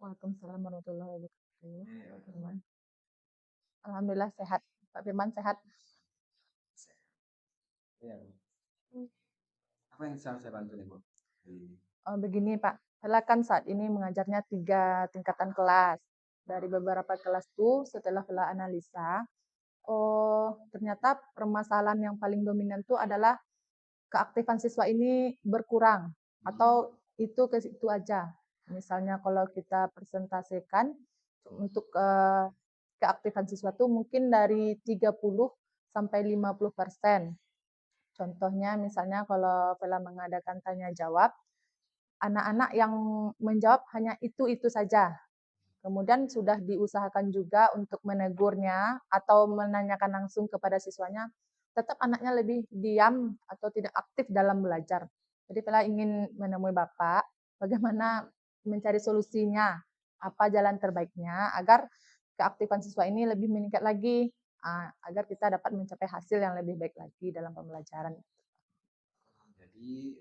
Waalaikumsalam warahmatullahi wabarakatuh. Pak Firman. Alhamdulillah sehat. Pak Firman sehat. Ya. Apa yang bisa saya bantu nih, Bu? Begini Pak, Ella kan saat ini mengajarnya 3 tingkatan kelas. Dari beberapa kelas tuh setelah Ella analisa, ternyata permasalahan yang paling dominan tuh adalah keaktifan siswa ini berkurang atau itu ke situ aja. Misalnya kalau kita presentasikan untuk keaktifan siswa tuh mungkin dari 30 sampai 50%. Contohnya misalnya kalau Vela mengadakan tanya jawab, anak-anak yang menjawab hanya itu-itu saja. Kemudian sudah diusahakan juga untuk menegurnya atau menanyakan langsung kepada siswanya, tetap anaknya lebih diam atau tidak aktif dalam belajar. Jadi Vela ingin menemui Bapak, bagaimana mencari solusinya, apa jalan terbaiknya agar keaktifan siswa ini lebih meningkat lagi, agar kita dapat mencapai hasil yang lebih baik lagi dalam pembelajaran. Jadi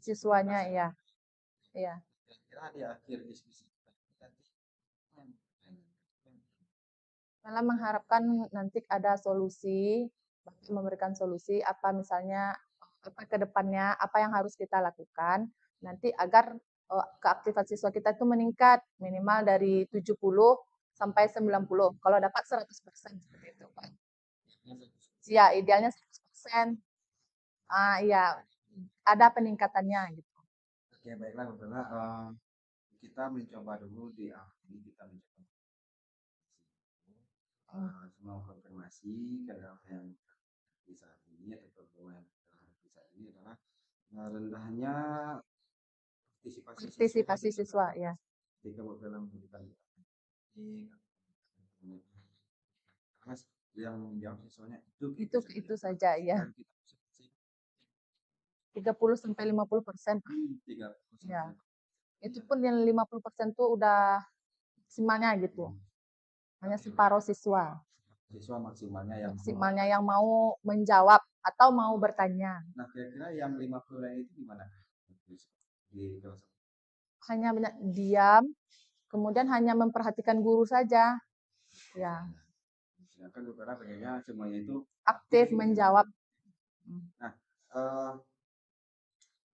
Siswanya ya, iya. kira-kira di akhir diskusi kita nanti Malah mengharapkan nanti ada solusi, memberikan solusi apa misalnya apa ke depannya, apa yang harus kita lakukan nanti agar keaktifan siswa kita itu meningkat minimal dari 70 sampai 90. Kalau dapat 100% seperti itu, Pak. Ya, idealnya 100%. Iya, ada peningkatannya gitu. Oke, baiklah, Bapak. Kita mencoba dulu di awal ini kita mencoba semua konfirmasi karena yang di saat ini atau pertemuan di saat ini adalah rendahnya Partisipasi siswa ya. Jika Bapak memberikan karena yang menjawab siswanya Itu saja ya. 30 sampai 50%. Ya. Itu pun yang 50% tuh udah maksimalnya gitu. Hanya separuh siswa. Siswa maksimalnya yang mau menjawab atau mau bertanya. Nah, kira-kira yang 50 itu gimana? Di kelas hanya banyak diam, kemudian hanya memperhatikan guru saja. Ya. Sedangkan beberapa pengennya semuanya itu Aktif menjawab. Nah,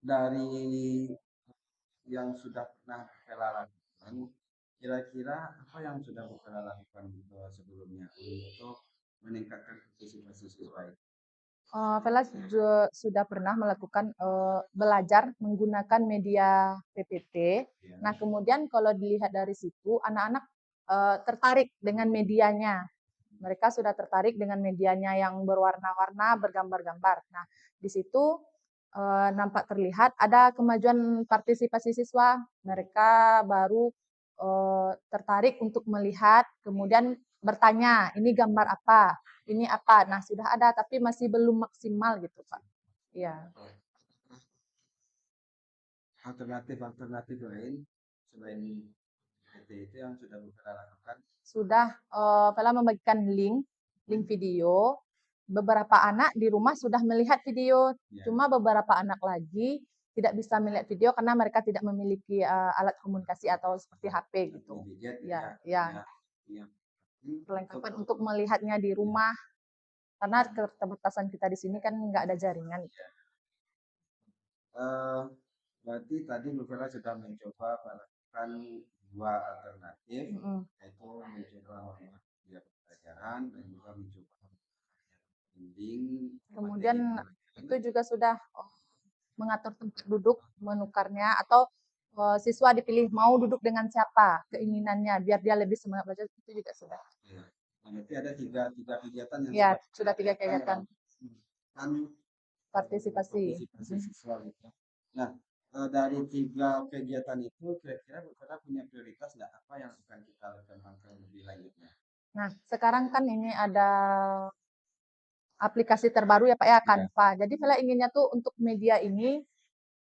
dari yang sudah pernah Vela lakukan, kira-kira apa yang sudah Vela lakukan sebelumnya untuk meningkatkan partisipasi siswa itu? Vela sudah pernah melakukan belajar menggunakan media PPT. Ya. Nah, kemudian kalau dilihat dari situ, anak-anak tertarik dengan medianya. Mereka sudah tertarik dengan medianya yang berwarna-warna, bergambar-gambar. Nah, di situ nampak terlihat ada kemajuan partisipasi siswa. Mereka baru tertarik untuk melihat, kemudian bertanya, ini gambar apa? Ini apa? Nah, sudah ada, tapi masih belum maksimal gitu, Pak. Iya. Alternatif lain selain itu yang sudah Vela lakukan? Sudah, Vela membagikan link video. Beberapa anak di rumah sudah melihat video, cuma beberapa anak lagi tidak bisa melihat video karena mereka tidak memiliki alat komunikasi atau seperti HP gitu. Ya. Perlengkapan untuk melihatnya di rumah karena keterbatasan kita di sini kan nggak ada jaringan. Berarti tadi Bu Vela sudah mencoba melakukan 2 alternatif, yaitu mencoba media pembelajaran dan juga mencoba bimbing. Kemudian itu juga sudah mengatur tempat duduk, menukarnya atau siswa dipilih mau duduk dengan siapa keinginannya biar dia lebih semangat belajar, itu juga sudah. Berarti ada tiga kegiatan yang ya, sudah 3 kegiatan partisipasi siswa gitu. Nah, dari 3 kegiatan itu kira-kira Bu Vela punya prioritas nggak apa yang akan kita kembangkan lebih lanjutnya? Nah, sekarang kan ini ada aplikasi terbaru ya Pak ya, Canva. Jadi Vela inginnya tuh untuk media ini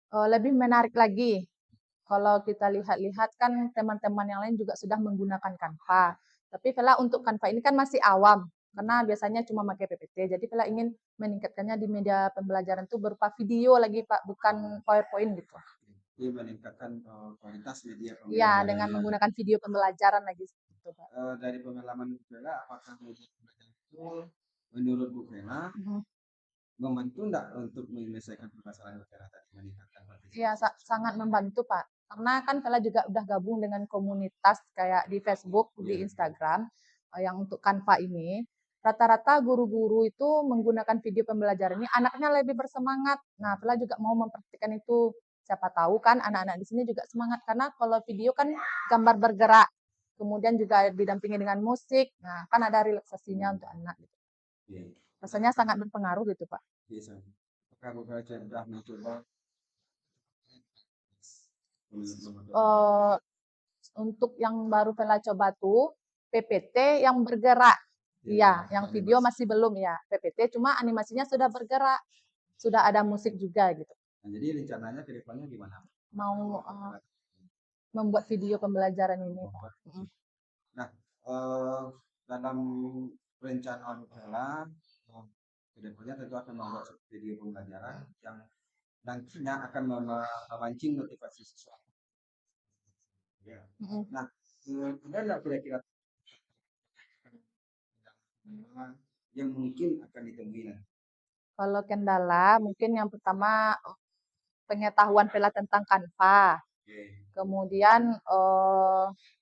lebih menarik lagi. Kalau kita lihat-lihat kan teman-teman yang lain juga sudah menggunakan Canva. Tapi Vela untuk Canva ini kan masih awam. karena biasanya cuma pakai PPT. Jadi Vela ingin meningkatkannya di media pembelajaran itu berupa video lagi Pak, bukan PowerPoint gitu. Jadi meningkatkan kualitas media Iya, dengan pembelajaran. menggunakan video pembelajaran lagi gitu Pak. Dari pengalaman Bu Vela, apakah media pembelajaran itu menurut Bu Vela Mhm. membantu enggak untuk menyelesaikan permasalahan Bu Vela tadi meningkatkan Iya, partisipasi siswa? sangat membantu Pak. Karena kan Vela juga udah gabung dengan komunitas kayak di Facebook, di Iya. Instagram, yang untuk Canva ini. Rata-rata guru-guru itu menggunakan video pembelajaran ini, anaknya lebih bersemangat. Nah, Vela juga mau mempraktikkan itu. Siapa tahu kan anak-anak di sini juga semangat, karena kalau video kan gambar bergerak, kemudian juga didampingi dengan musik. Nah, kan ada relaksasinya untuk anak gitu. Iya. Rasanya sangat berpengaruh gitu, Pak. Bisa. Apakah Bu Vela sudah mencoba Eh, untuk yang baru Vela coba tuh PPT yang bergerak. Iya, yang video masih belum ya. PPT cuma animasinya sudah bergerak. Sudah ada musik juga gitu. Nah, jadi rencananya ke depannya gimana? Mau membuat video pembelajaran ini, Pak. Nah, dalam rencana Bu Vela ke depannya tentu akan membuat video pembelajaran yang nantinya akan memancing motivasi siswa. Ya. Nah, ada nggak kira-kira yang mungkin akan ditemui nanti? Kalau kendala, mungkin yang pertama pengetahuan Vela tentang Canva. Oke. Kemudian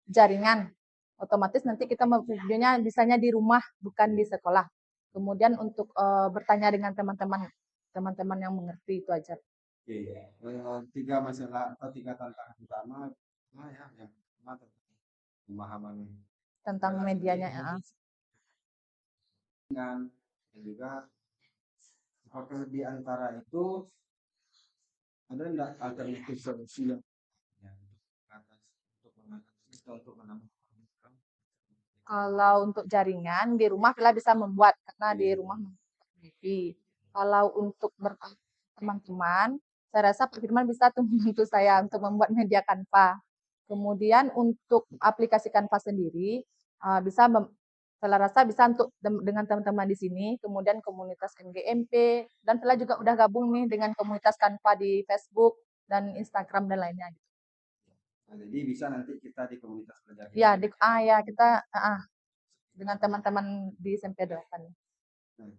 jaringan. Otomatis nanti kita videonya bisanya di rumah, bukan di sekolah. Kemudian untuk bertanya dengan teman-teman yang mengerti itu aja. Oke. Tiga masalah atau tiga tantangan utama ya yang pertama tentang pemahaman Tentang medianya ya. dan juga apakah di antara itu ada enggak alternatif solusi yang untuk mengatasi atau untuk menambah Kalau untuk jaringan di rumah Vela bisa membuat karena di rumah wifi. Kalau untuk teman-teman, saya rasa Pak Firman bisa tuh membantu saya untuk membuat media Canva. Kemudian untuk aplikasi Canva sendiri bisa Vela rasa bisa untuk dengan teman-teman di sini, kemudian komunitas MGMP, dan Vela juga udah gabung nih dengan komunitas Canva di Facebook dan Instagram dan lainnya. Nah, jadi bisa nanti kita di komunitas belajar. Ya, ya kita dengan teman-teman di SMP 8. Nah,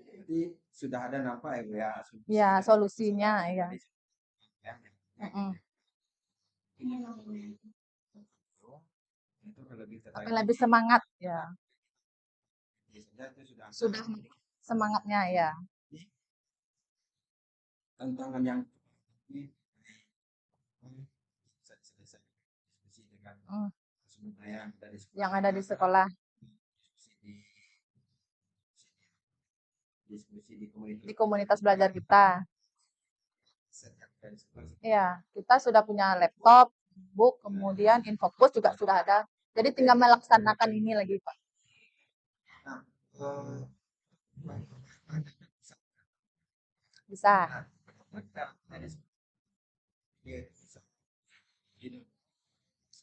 jadi sudah ada nampak ya Bu ya Ya, solusinya ya. ya. Itu Tapi lebih semangat ya. itu Sudah semangatnya ya. tantangan yang ini bisa selesai diskusi dengan sumber yang ada di sekolah. Diskusi di komunitas belajar kita. Ya, kita sudah punya laptop, book, kemudian infopus juga sudah ada. Jadi tinggal melaksanakan ini lagi, Pak. Bisa.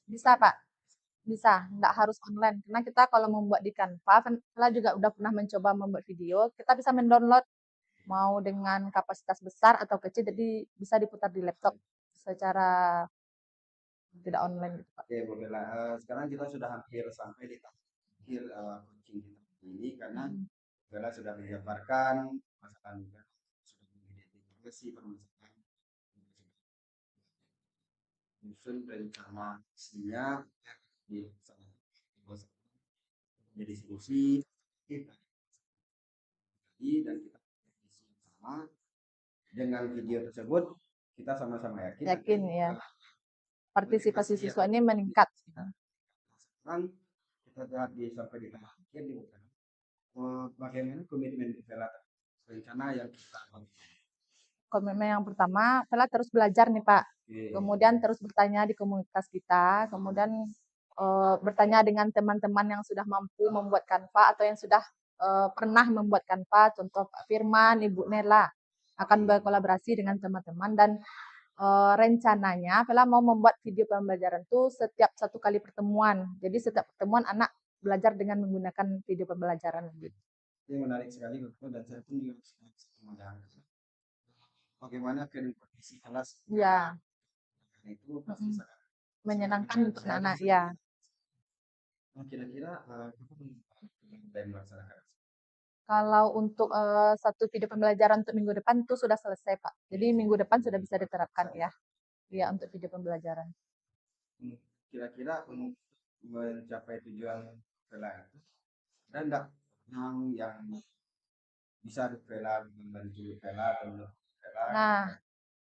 Bisa, Pak. Bisa, nggak harus online. Karena kita kalau membuat di Canva, kita juga udah pernah mencoba membuat video, kita bisa mendownload mau dengan kapasitas besar atau kecil, jadi bisa diputar di laptop secara tidak online gitu, Pak. Oke, Bu Bella. Sekarang kita sudah hampir sampai di akhir coaching kita ini karena Bella sudah menjabarkan masalah sudah mengidentifikasi permasalahan menyusun rencana di jadi diskusi dan kita sama dengan video tersebut kita sama-sama yakin ya partisipasi siswa ini meningkat. Sekarang kita lihat sampai di tengah akhir nih bukan bagaimana komitmen Vela rencana yang kita komitmen yang pertama Vela terus belajar nih Pak. Kemudian terus bertanya di komunitas kita, kemudian bertanya dengan teman-teman yang sudah mampu membuat Canva atau yang sudah pernah membuat Canva, contoh Pak Firman, Ibu Nela, akan berkolaborasi dengan teman-teman dan rencananya Vela mau membuat video pembelajaran itu setiap 1 kali pertemuan. Jadi setiap pertemuan anak belajar dengan menggunakan video pembelajaran gitu. Ini menarik sekali Koko, dan saya pun juga sangat memahami bagaimana kondisi kelas Ya, itu pasti sangat menyenangkan untuk sekali. anak-anak ya. Nah, kira-kira Koko mulai melaksanakan. Kalau untuk satu video pembelajaran untuk minggu depan itu sudah selesai, Pak. Jadi minggu depan sudah bisa diterapkan ya. Ya, untuk video pembelajaran. Kira-kira untuk mencapai tujuan Vela itu, ada enggak yang bisa Vela membantu Vela atau Vela? Nah,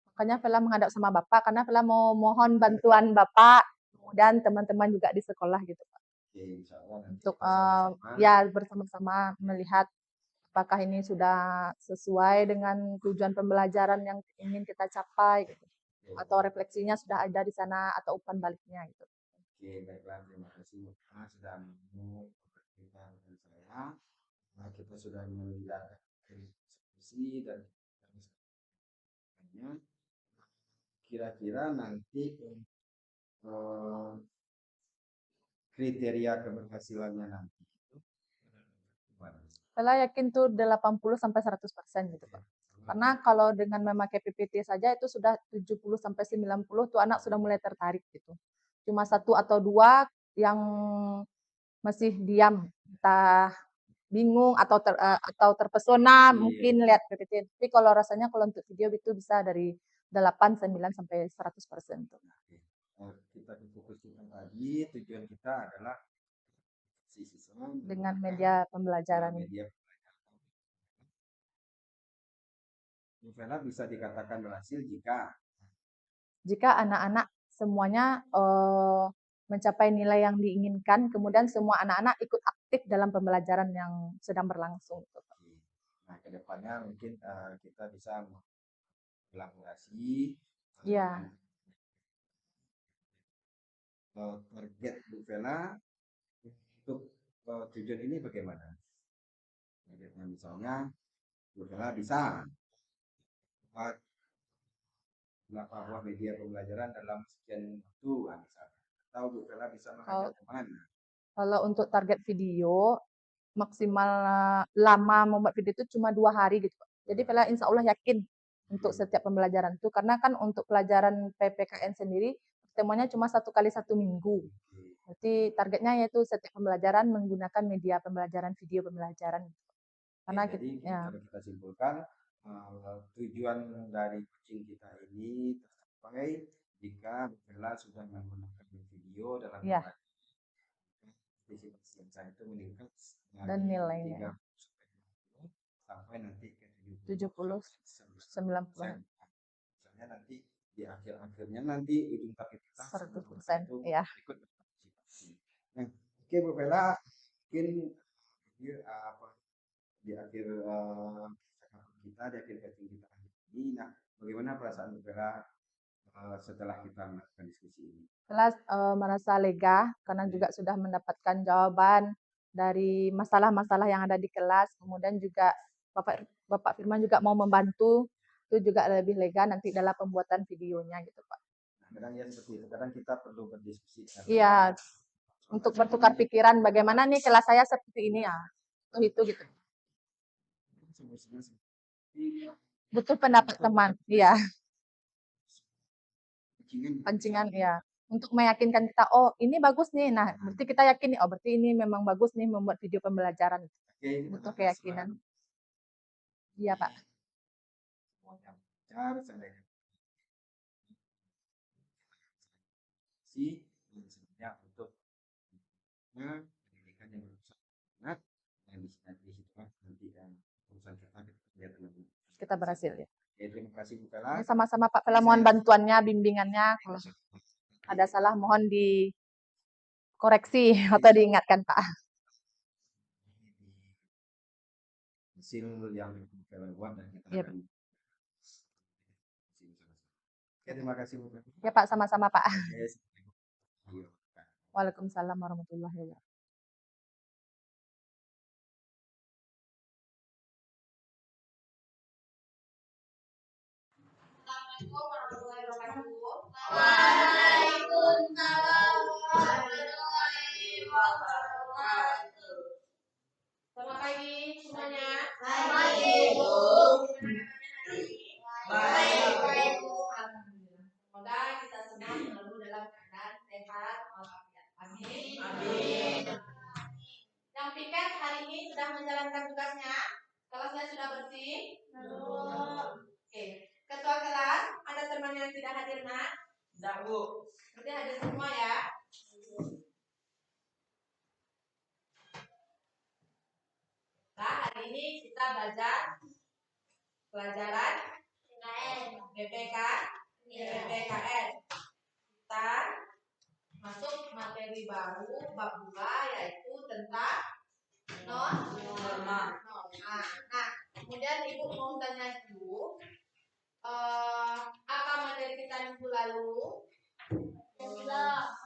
makanya Vela menghadap sama Bapak karena Vela mau mohon bantuan Bapak dan teman-teman juga di sekolah gitu, Pak. Oke, insya Allah nanti Untuk bersama-sama. ya bersama-sama melihat apakah ini sudah sesuai dengan tujuan pembelajaran yang ingin kita capai gitu. Atau refleksinya sudah ada di sana atau umpan baliknya gitu. Oke, baiklah, terima kasih Bapak sudah mau bercerita dengan saya. Nah, kita sudah melihat diskusi dan kira-kira nanti kriteria keberhasilannya nanti itu gimana? Saya yakin tuh 80 sampai 100% gitu, Pak. Karena kalau dengan memakai PPT saja itu sudah 70 sampai 90 tuh anak sudah mulai tertarik gitu. Cuma satu atau dua yang masih diam, entah bingung atau terpesona mungkin lihat PPT. Tapi kalau rasanya kalau untuk video itu bisa dari 8, 9 sampai 100% tuh. Kita fokuskan tadi, tujuan kita adalah siswa Dengan media pembelajaran ini. media Vela bisa dikatakan berhasil Jika anak-anak semuanya mencapai nilai yang diinginkan, kemudian semua anak-anak ikut aktif dalam pembelajaran yang sedang berlangsung. nah kedepannya mungkin kita bisa kolaborasi Ya, target Bu Vela untuk tujuan ini bagaimana? Targetnya misalnya Bu Vela bisa buat berapa buah media pembelajaran dalam sekian waktu misalnya. Atau Bu Vela bisa mengajak kemana? kalau untuk target video maksimal lama membuat video itu cuma 2 hari gitu. Jadi Vela insya Allah yakin untuk setiap pembelajaran itu karena kan untuk pelajaran PPKN sendiri pertemuannya cuma 1 kali 1 minggu. Jadi targetnya yaitu setiap pembelajaran menggunakan media pembelajaran video pembelajaran. Karena jadi ya. kalau kita simpulkan tujuan dari coaching kita ini tercapai jika Bu Vela sudah menggunakan video dalam Ya. partisipasi saya itu meningkat Dan nilainya 30 sampai nanti ke 70 90. Misalnya nanti di akhir-akhirnya nanti ujung target kita 100% itu ya. ikut berpartisipasi. Nah, oke Bu Vela, mungkin apa di akhir kita di akhir coaching kita ini. Nah, bagaimana perasaan Bu Vela setelah kita melakukan diskusi ini? Kelas merasa lega karena juga sudah mendapatkan jawaban dari masalah-masalah yang ada di kelas. Kemudian juga Bapak Firman juga mau membantu, itu juga lebih lega nanti dalam pembuatan videonya gitu Pak. Nah, kadang ya seperti itu. Kadang kita perlu berdiskusi. Iya, untuk bertukar pikiran bagaimana nih kelas saya seperti ini ya. Itu gitu. Butuh pendapat teman, iya. Pancingan ya. Untuk meyakinkan kita, oh ini bagus nih. Nah, berarti kita yakin nih, oh berarti ini memang bagus nih membuat video pembelajaran. Butuh keyakinan. Iya Pak. Untuk pendidikan yang berusaha dan di situ nanti urusan kita berhasil ya. Terima kasih Bu Vela. Sama-sama Pak Vela, mohon bantuannya, bimbingannya. Kalau ada salah mohon dikoreksi atau diingatkan Pak. Hasil yang Bu Vela buat dan kita Ya, akan terima kasih Bu Vela. Ya Pak, sama-sama Pak. Yes. Waalaikumsalam warahmatullahi wabarakatuh. Waalaikumsalam warahmatullahi wabarakatuh. hari ini sudah menjalankan tugasnya? Kelasnya sudah bersih? Oke. Ketua kelas, ada teman yang tidak hadir, nak? Tidak, Bu. Berarti hadir semua ya? Nah, hari ini kita belajar pelajaran BPKN. Kita masuk materi baru bab 2 yaitu tentang norma. Nah, kemudian Ibu mau tanya dulu, apa materi kita minggu lalu? Tentang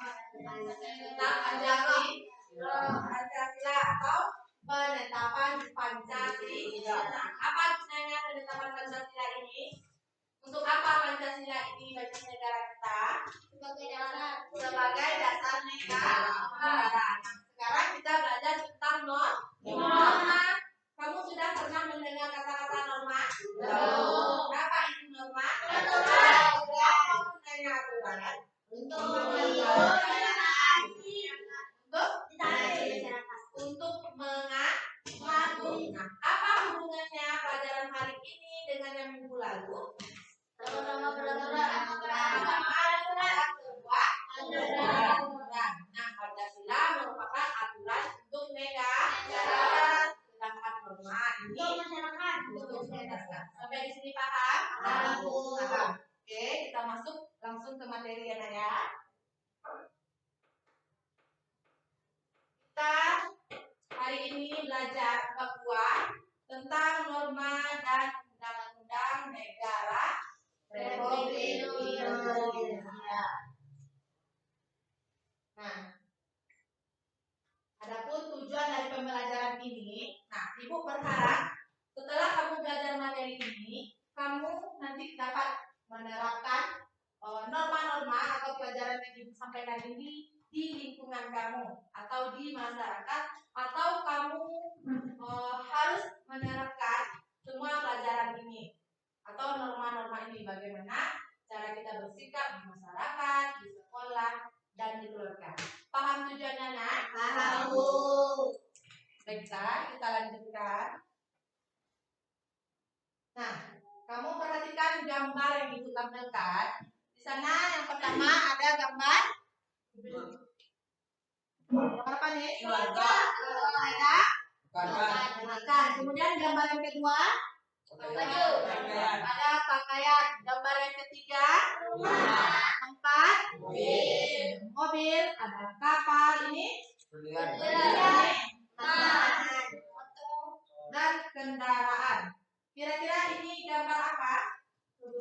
Pancasila atau penetapan Pancasila. Apa gunanya penetapan Pancasila ini? Untuk apa Pancasila ini bagi negara kita? Sebagai dasar negara. Sekarang kita belajar tentang norma. Kamu sudah pernah mendengar kata-kata norma? Apa itu norma? Apa gunanya aturan? Untuk mengatur. Nah, apa hubungannya pelajaran hari ini dengan yang minggu lalu? Nah, Pancasila merupakan aturan untuk negara, sedangkan norma ini untuk masyarakat. Sampai di sini paham? Paham. Oke, kita masuk langsung ke materi ya, Naya. Kita hari ini belajar bab 2 tentang norma dan undang-undang negara Republik Indonesia. Nah, adapun tujuan dari pembelajaran ini, nah, Ibu berharap setelah kamu belajar materi ini, kamu nanti dapat menerapkan norma-norma atau pelajaran yang disampaikan ini di lingkungan kamu atau di masyarakat, atau kamu harus menerapkan semua pelajaran ini atau norma-norma ini, bagaimana cara kita bersikap di masyarakat, di sekolah, dan di keluarga. Paham tujuannya, nak? Paham. Baiklah, kita lanjutkan. Nah, kamu perhatikan gambar yang Ibu tampilkan. Di sana yang pertama ada gambar apa nih? Keluarga. Ada Makan. Kemudian gambar yang kedua ada pakaian. Gambar yang ketiga tempat mobil. Ada kapal ini dan kendaraan. Kira-kira ini gambar apa?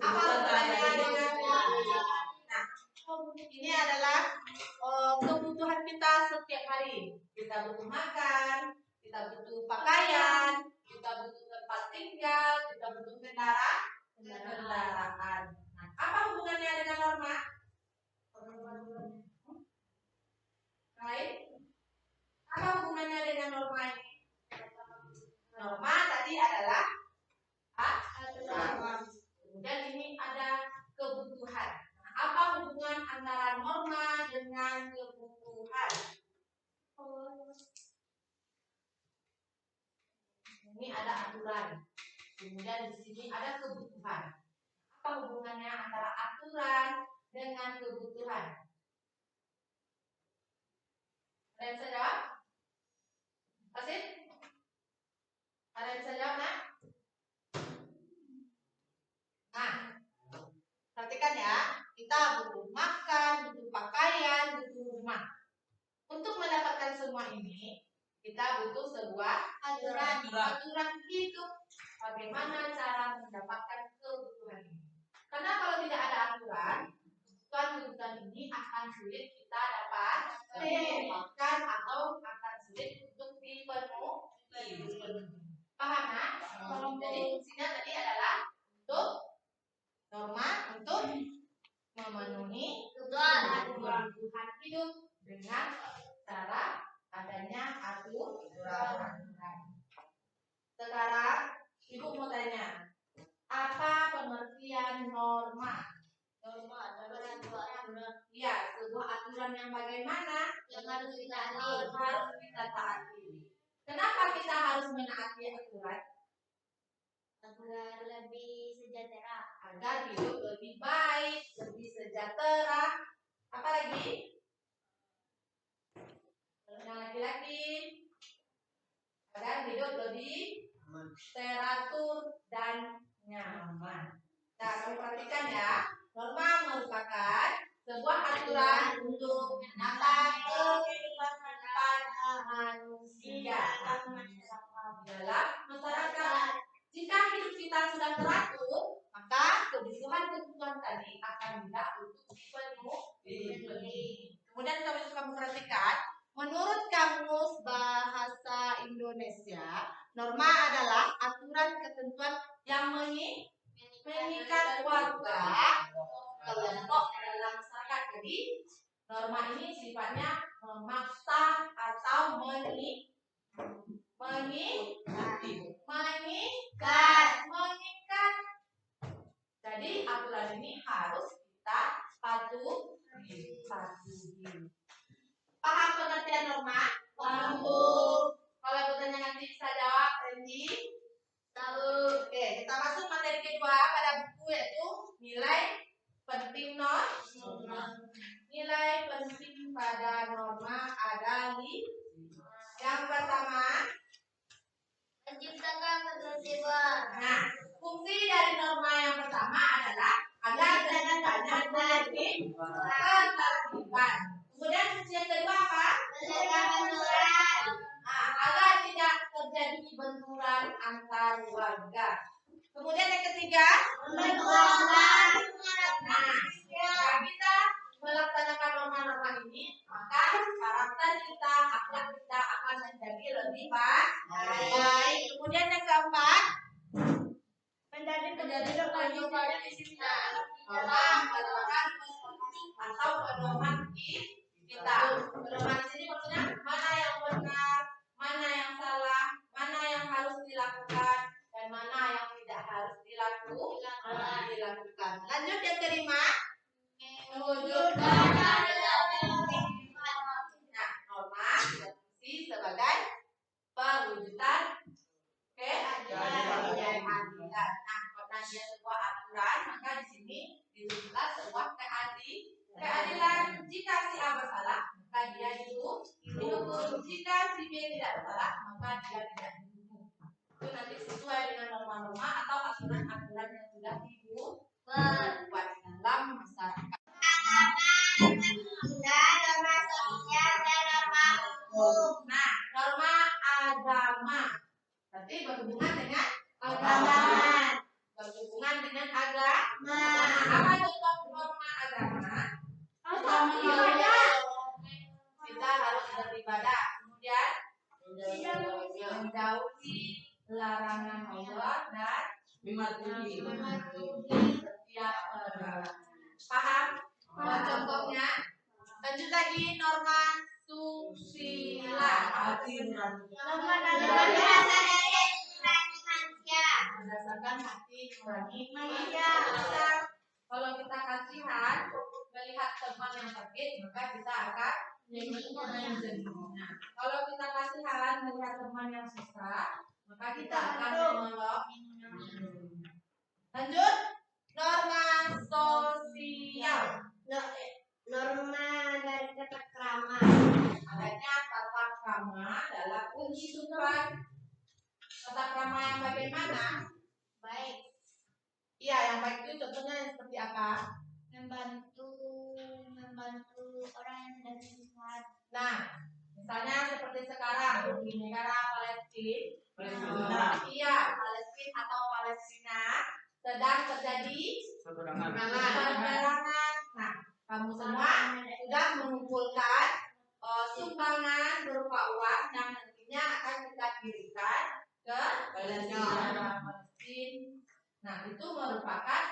Apa hubungannya dengan nah, ini adalah kebutuhan kita setiap hari. Kita butuh makan, kita butuh pakaian, kita butuh tempat tinggal, kita butuh kendaraan. Nah, apa hubungannya dengan norma? Lain? Apa hubungannya dengan norma ini? Norma tadi adalah aturan. Kemudian ini ada kebutuhan. Nah, apa hubungan antara norma dengan kebutuhan? Ini ada aturan. Kemudian di sini ada kebutuhan. Apa hubungannya antara aturan dengan kebutuhan? Ada yang bisa jawab? Asin? Ada yang bisa jawab, nak? Nah, perhatikan ya. Kita butuh makan, butuh pakaian, butuh rumah. Untuk mendapatkan semua ini, kita butuh sebuah aturan hidup. Bagaimana cara mendapatkan kebutuhan ini? Karena kalau tidak ada aturan, kebutuhan ini akan sulit kita dapatkan atau akan sulit untuk dipenuhi. Paham, nak? Jadi fungsinya tadi adalah untuk norma untuk memenuhi kebutuhan hidup dengan cara adanya aturan. Sekarang Ibu mau tanya, apa pengertian norma? Iya, sebuah aturan yang bagaimana? Yang harus kita taati. Kenapa kita harus menaati aturan? Agar lebih sejahtera. Agar hidup lebih baik, lebih sejahtera. Apa lagi? Yang laki-laki, agar hidup lebih teratur dan nyaman. Nah, kamu perhatikan ya, norma merupakan sebuah aturan untuk menata kehidupan manusia dalam masyarakat. Jika hidup kita sudah teratur, maka kebutuhan-kebutuhan tadi akan mudah untuk dipenuhi. Kemudian kamu perhatikan, menurut Kamus Bahasa Indonesia, norma adalah aturan ketentuan yang mengikat warga kelompok dalam masyarakat. Jadi norma ini sifatnya memaksa atau mengikat. Jadi aturan ini harus kita patuhi. Paham pengertian norma? Paham. Kalau bertanya nanti bisa jawab, Randy. Tahu. Oke, kita masuk materi kedua pada buku yaitu nilai penting norma. Nilai penting pada norma ada yang pertama, Menciptakan ketertiban. nah, fungsi dari norma yang pertama adalah agar terciptanya ketertiban. Kemudian fungsi yang kedua apa? Mencegah benturan. Nah, agar tidak terjadi benturan antar warga. Kemudian yang ketiga, Memperkuat. nah, jika kita melaksanakan norma-norma ini, maka karakter kita, akhlak kita akan menjadi lebih baik. Kemudian yang keempat, menjadi pedoman di sini. Pedoman atau pedoman kita. Pedoman di sini maksudnya mana yang benar, mana yang salah, mana yang harus dilakukan, dan mana yang tidak harus dilakukan. Lanjut yang kelima, mewujudkan norma berfungsi sebagai perwujudan keadilan. Nah, karena dia sebuah aturan, maka di sini diwujudkan sebuah keadilan. Jika si A bersalah, maka dia dihukum. Jika si B tidak bersalah, maka dia tidak dihukum. Itu nanti sesuai dengan norma-norma atau aturan-aturan yang sudah dibuat dalam masyarakat. Norma sosial dan norma hukum. Nah, norma agama berarti berhubungan dengan Agama. Berhubungan dengan agama. Nah, Apa contoh norma agama? Kita harus beribadah. Kemudian menjauhi larangan Allah dan mematuhi setiap peraturan. Paham? Contohnya. Lanjut lagi norma susila. norma berdasarkan manusia. Berdasarkan hati nurani Manusia. Kalau kita kasihan melihat teman yang sakit, maka kita akan menjadi. Nah, kalau kita kasihan melihat teman yang susah, maka kita akan menolong. Lanjut, norma sosial. Norma dari tata krama. Adanya tata krama dalam kehidupan. Tata krama yang bagaimana? Baik. Iya, yang baik itu contohnya yang seperti apa? Membantu orang yang sedang susah. Nah, misalnya seperti sekarang di negara Palestina. Iya, Palestina atau Palestina sedang terjadi peperangan. Nah, kamu semua sudah mengumpulkan sumbangan berupa uang yang nantinya akan kita kirimkan ke Palestina. Nah, itu merupakan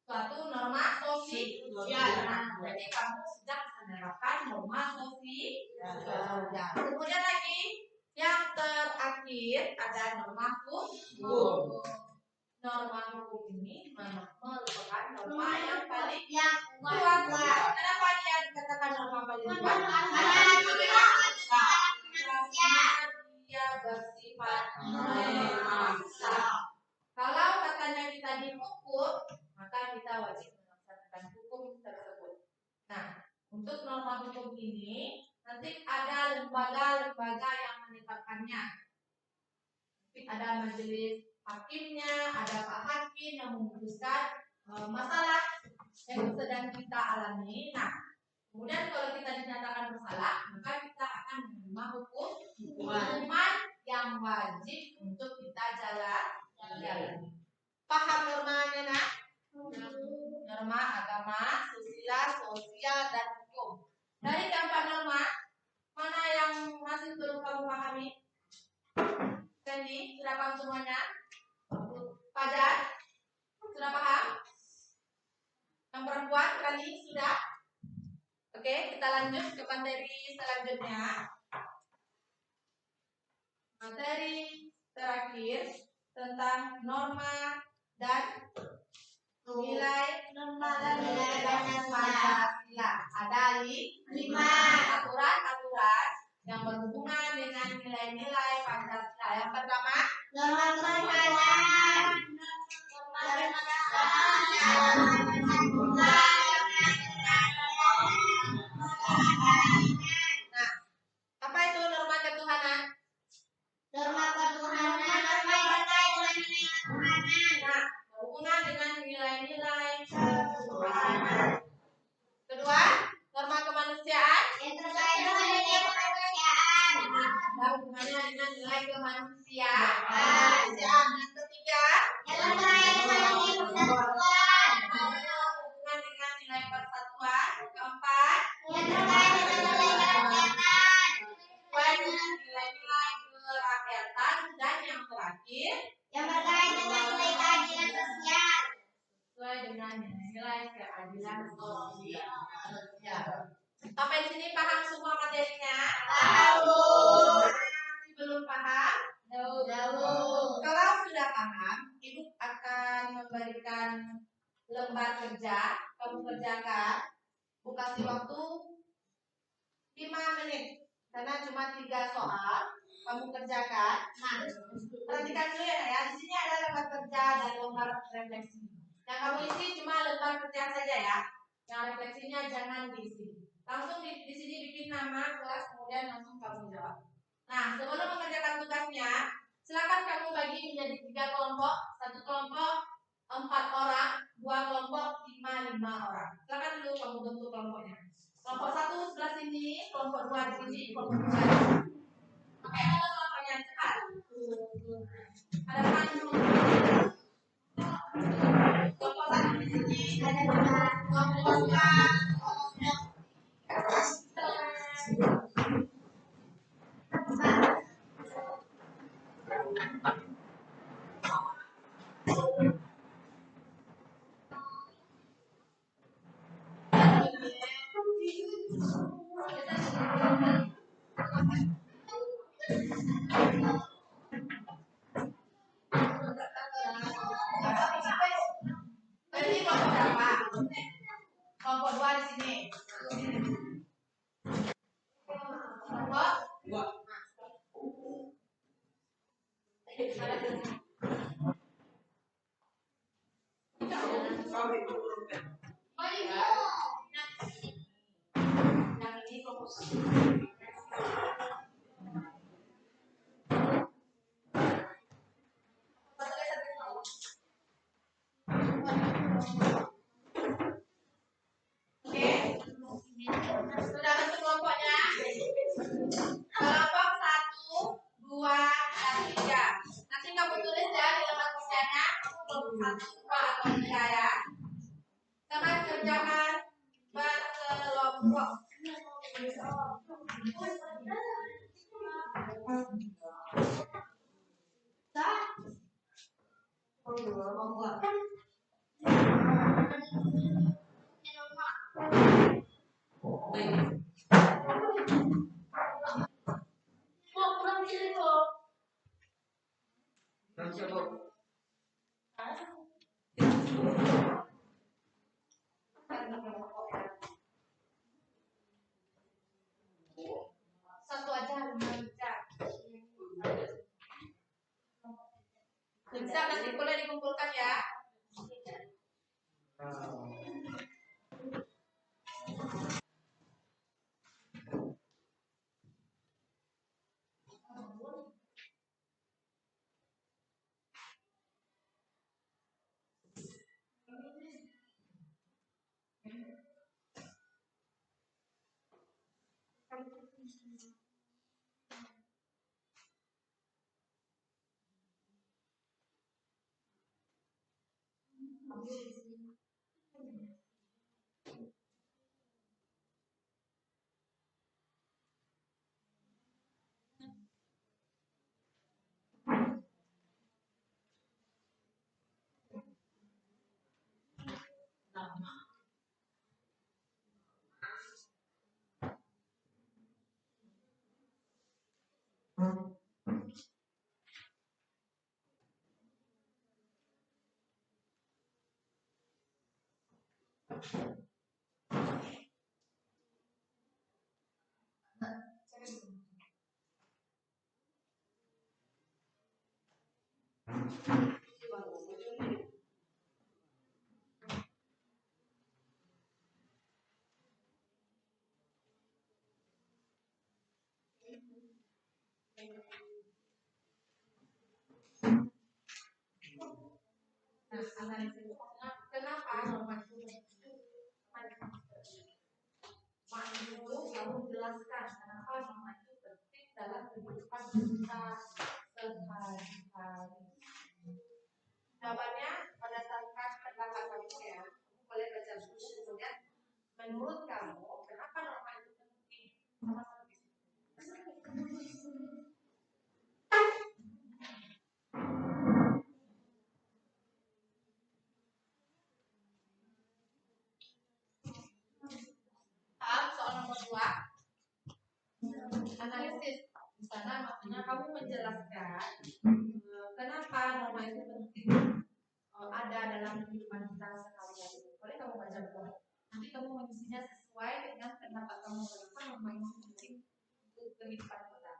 suatu norma sosial. Nah, jadi kamu sudah menerapkan norma sosial. Kemudian lagi yang terakhir ada norma hukum. Norma hukum ini merupakan norma yang paling kuat. Kenapa dia dikatakan norma paling kuat? Karena dia bersifat sifat memaksa. Kalau katanya kita dihukum, maka kita wajib melaksanakan hukum tersebut. Nah, untuk norma hukum ini nanti ada lembaga-lembaga yang menetapkannya. Nanti ada majelis hakimnya, ada pak hakim yang memutuskan masalah yang sedang kita alami. Nah, kemudian kalau kita dinyatakan bersalah, maka kita akan menerima hukuman yang wajib untuk kita jalani. Paham normanya, nak? Norma agama, sosial, dan hukum. Dari keempat norma, mana yang masih belum kamu pahami? Sandy, sudah paham semuanya? Fajar, sudah paham? Yang perempuan, Rani, sudah? Oke, kita lanjut ke materi selanjutnya. Materi terakhir tentang norma dan nilai Pancasila. Ada 5 aturan yang berhubungan dengan nilai-nilai Pancasila. Yang pertama, nah, apa itu norma ketuhanan? Nah, berhubungan dengan nilai-nilai ketuhanan. Kedua, norma kemanusiaan. Ada hubungannya dengan nilai kemanusiaan. Yang ketiga, ada hubungan dengan nilai persatuan. Keempat, nilai-nilai kerakyatan. Dan yang terakhir, sesuai dengan nilai keadilan sosial. Sampai di sini paham semua materinya? Masih belum paham? Kalau sudah paham, Ibu akan memberikan lembar kerja. Kamu kerjakan. Ibu kasih waktu 5 menit. Karena cuma 3 soal. Kamu kerjakan. Nah, perhatikan dulu ya. Di sini ada lembar kerja dan lembar refleksi. Yang kamu isi cuma lembar kerja saja ya. Yang refleksinya jangan diisi. Langsung di sini bikin nama kelas, kemudian langsung kamu jawab. Nah, sebelum mengerjakan tugasnya, silakan kamu bagi menjadi 3 kelompok. 1 kelompok 4 orang, 2 kelompok 5 orang. Silakan dulu kamu bentuk kelompoknya. Kelompok 1 sebelah sini, kelompok 2 di sini, kelompok 3 di sini. Oke, nama kelompoknya cepat. Ada panjang. Kelompok 1 di sini, ada 2 kelompok 2. Ini kelompok berapa? Kelompok 2 di sini. Kelompok 2. Yang ini kelompok 1. Sudah bentuk kelompoknya? Kelompok 1, 2, dan 3. Nanti kamu tulis ya di lembar kerjanya. Kelompok 1, 2, atau 3 ya. Sama kerjakan berkelompok. Satu aja lembar kerja. Bisa nanti boleh dikumpulkan ya. Nah, analisis kenapa norma itu Mak dulu kamu jelaskan kenapa norma itu penting dalam kehidupan kita sehari-hari. Jawabannya berdasarkan pendapat kamu ya, kamu boleh baca buku kemudian menurut kamu kenapa norma itu penting? Soal nomor 2 analisis. Di sana maksudnya kamu menjelaskan kenapa norma itu penting ada dalam kehidupan kita sehari-hari. Boleh kamu baca buku. Nanti kamu mengisinya sesuai dengan pendapat kamu kenapa norma itu penting untuk kehidupan kita.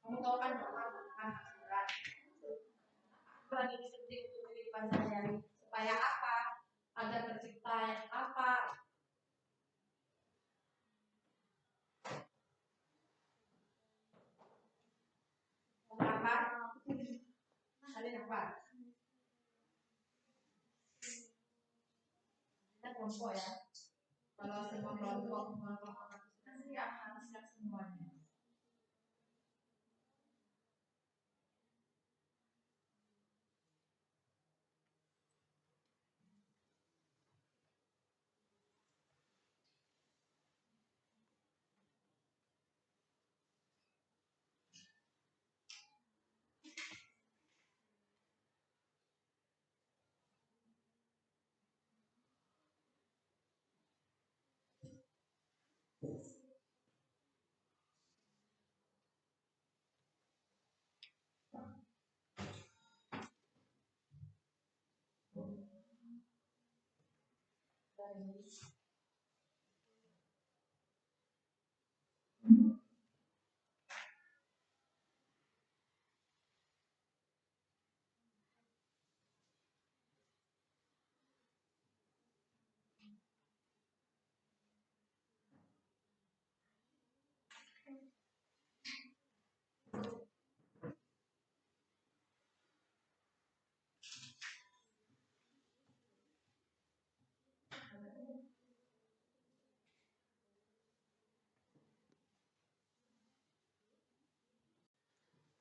Kamu tahu kan norma bukan aturan. Aturan ini penting untuk kehidupan sehari-hari. Supaya apa? Agar tercipta apa? Apa? Kalian apa? Kita kelompok ya. Kalau semua kelompok siap, harus siap semuanya.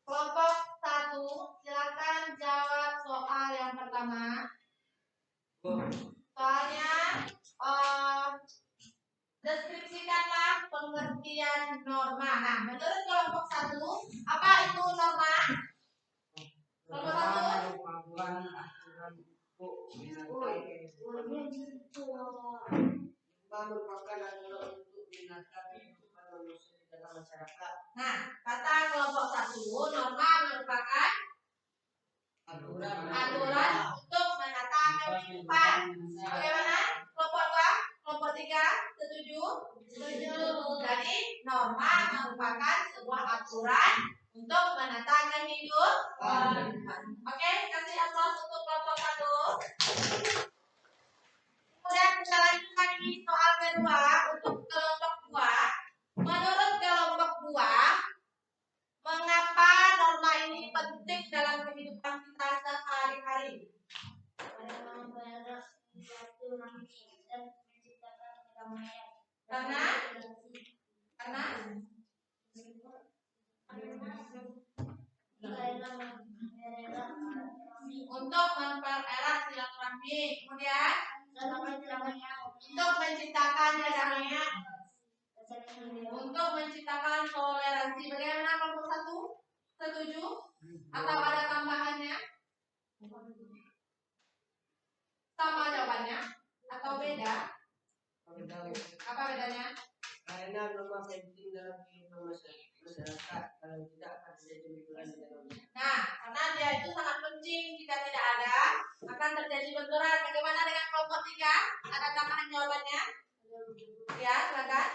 Kelompok 1, silakan jawab soal yang pertama. Soalnya deskripsikanlah pengertian norma. Nah, menurut kelompok 1, apa itu norma? Nomor 1. Merupakan aturan untuk menata kehidupan manusia di dalam masyarakat. Nah, kata kelompok 1, norma merupakan aturan untuk menata kehidupan. Bagaimana? Kelompok 2, kelompok 3, setuju? Setuju. Jadi norma merupakan sebuah aturan untuk menata kehidupan. Oke, kasih aplaus untuk kelompok 1. Kemudian kita lanjutkan ini soal kedua untuk kelompok 2. Menurut kelompok 2, mengapa norma ini penting dalam kehidupan kita sehari-hari? Karena untuk mempererat silaturahmi, kemudian untuk menciptakan kedamaian, untuk menciptakan toleransi. Bagaimana kelompok 1? Setuju? Atau ada tambahannya? Sama jawabannya? Atau beda? Apa bedanya? Karena norma penting dalam kehidupan masyarakat, kalau tidak akan terjadi benturan di dalamnya. Nah, karena dia itu sangat penting, jika tidak ada akan terjadi benturan. Bagaimana dengan kelompok 3? Ada tambahan jawabannya? Ya, silakan.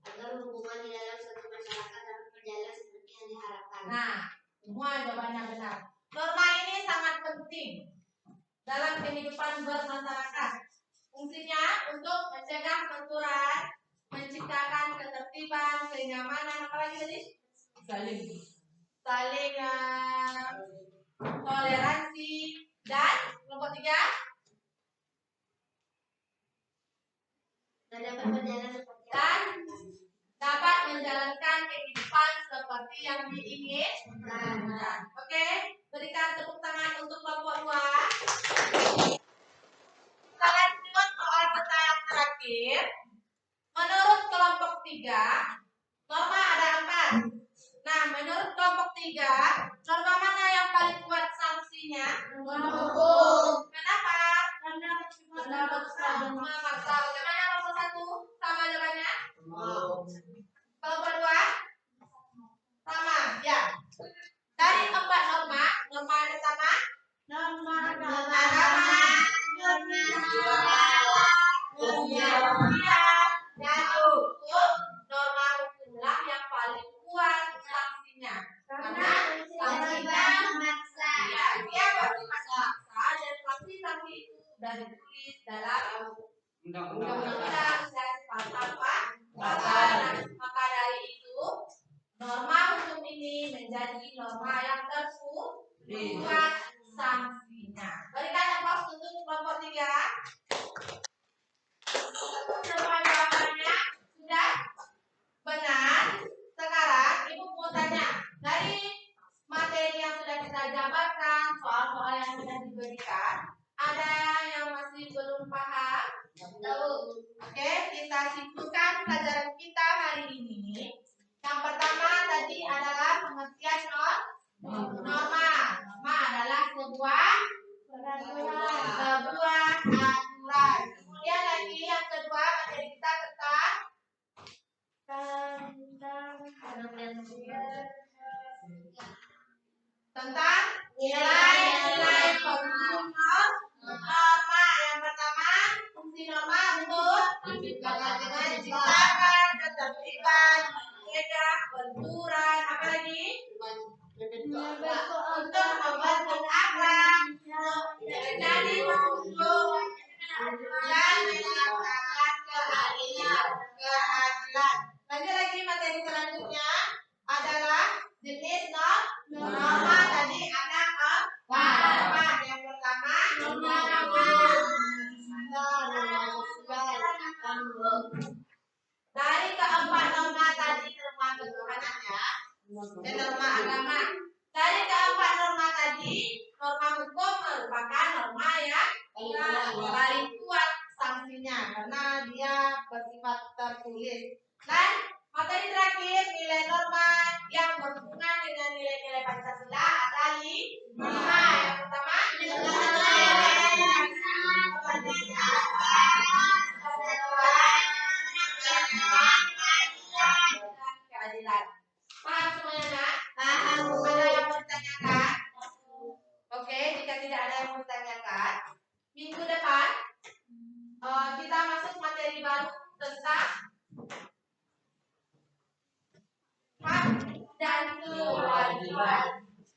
Agar hubungan di dalam suatu masyarakat dapat berjalan seperti yang diharapkan. Nah, semua jawabannya benar. Norma ini sangat penting dalam kehidupan bermasyarakat. Fungsinya untuk mencegah benturan, menciptakan ketertiban, kenyamanan, apalagi tadi? Saling toleransi, dan kelompok 3 Dan dapat berjalan seperti dan dapat menjalankan kehidupan seperti yang diinginkan. Oke, berikan tepuk tangan untuk kelompok 2. Kita lanjut soal pertanyaan terakhir. Menurut kelompok 3, norma ada 4. Nah, menurut kelompok 3, norma mana yang paling kuat sanksinya? Norma hukum. Kenapa? Karena memaksa. Bagaimana kelompok 1? Sama jawabannya? Kelompok 2? Sama, ya. Dari 4 norma, norma yang pertama? Norma agama. Dan hukum. Norma hukumlah yang paling kuat sanksinya. Karena sanksinya memaksa. ya, dia memaksa dan sanksi itu sudah ditulis dalam undang-undang dan pasal. Maka dari itu norma hukum ini menjadi norma yang terkuat sanksinya. Berikan aplaus untuk kelompok 3. Semua jawabannya sudah benar. Sekarang Ibu mau tanya, dari materi yang sudah kita jabarkan, soal-soal yang sudah diberikan, ada yang masih belum paham? Oke, kita simpulkan pelajaran kita hari ini. Yang pertama tadi adalah pengertian norma. Norma adalah sebuah aturan. Kemudian lagi yang kedua materi kita tentang nilai-nilai penting norma. Yang pertama, fungsi norma untuk menciptakan ketertiban, mencegah benturan, apalagi untuk membentuk akhlak, menjadi pengunjung, dan menciptakan keadilan. Lagi materi selanjutnya adalah jenis norma. Tadi ada empat. Yang pertama norma dari keempat norma tadi, norma ketuhanan ya, dan norma agama. Dari keempat norma tadi, norma hukum merupakan norma yang paling kuat sanksinya karena dia bersifat tertulis. Dan materi terakhir, nilai norma yang berhubungan dengan nilai-nilai Pancasila ada 5. Yang pertama, keadilan. Paham semuanya? Paham. Ada yang mau ditanyakan? Oke, jika tidak ada yang mau ditanyakan, minggu depan kita masuk materi baru tentang kewajiban.